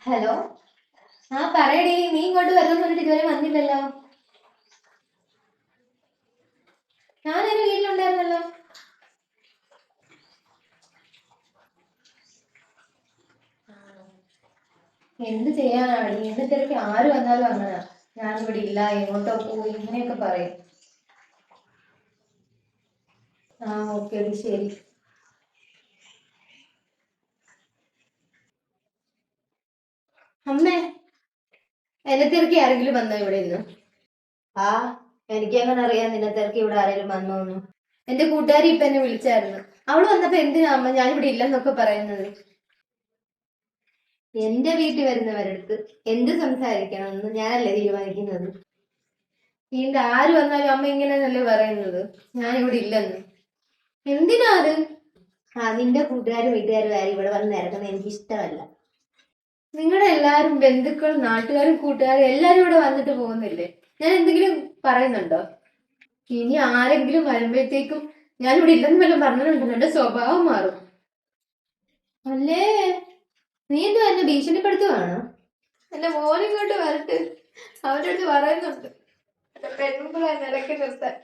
Hello. ആ പറയടി, നീ ഇങ്ങോട്ട് വരണം പറഞ്ഞിട്ട് ഇതുവരെ വന്നില്ലല്ലോ. ഞാൻ എന്റെ വീട്ടിലുണ്ടായിരുന്നല്ലോ. എന്ത് ചെയ്യാനാണ്, എന്നെ തിരക്ക് ആര് വന്നാലും അങ്ങനെ ഞാനിവിടെ ഇല്ല, എങ്ങോട്ടോ പോയി ഇങ്ങനെയൊക്കെ പറയും. ആ ഓക്കെ, ശരി. അമ്മേ, എന്നെ തിരക്കി ആരെങ്കിലും വന്നോ ഇവിടെ ഇന്ന്? ആ, എനിക്കെങ്ങനെ അറിയാം നിന്നെ തിരക്കി ഇവിടെ ആരെങ്കിലും വന്നോന്ന്? എന്റെ കൂട്ടുകാരി ഇപ്പൊ എന്നെ വിളിച്ചായിരുന്നു. അവള് വന്നപ്പോ എന്തിനാ അമ്മ ഞാനിവിടെ ഇല്ലെന്നൊക്കെ പറയുന്നത്? എന്റെ വീട്ടിൽ വരുന്നവരടുത്ത് എന്ത് സംസാരിക്കണം ഞാനല്ലേ തീരുമാനിക്കുന്നത്. വീണ്ടും ആര് വന്നാലും അമ്മ ഇങ്ങനെയല്ലേ പറയുന്നത്, ഞാനിവിടെ ഇല്ലെന്ന്? എന്തിനാ അത്? ആ, നിന്റെ കൂട്ടുകാരും വീട്ടുകാരും ആരും ഇവിടെ വന്ന് ഇറങ്ങുന്നത് എനിക്ക് ഇഷ്ടമല്ല. നിങ്ങളുടെ എല്ലാരും ബന്ധുക്കളും നാട്ടുകാരും കൂട്ടുകാരും എല്ലാരും ഇവിടെ വന്നിട്ട് പോകുന്നില്ലേ? ഞാൻ എന്തെങ്കിലും പറയുന്നുണ്ടോ? ഇനി ആരെങ്കിലും വരുമ്പോഴത്തേക്കും ഞാനിവിടെ ഇല്ലെന്ന് വല്ലതും പറഞ്ഞിട്ടുണ്ടല്ലോ, എന്റെ സ്വഭാവം മാറും. അല്ലേ, നീ എന്തുവാ എന്നെ ഭീഷണിപ്പെടുത്തുവാണോ? എന്റെ മോനിങ്ങോട്ട് വരട്ടെ, അവരുടെ അടുത്ത് പറയുന്നുണ്ട് എന്റെ പെൺകുളെ നിലയ്ക്ക് നിർത്താൻ.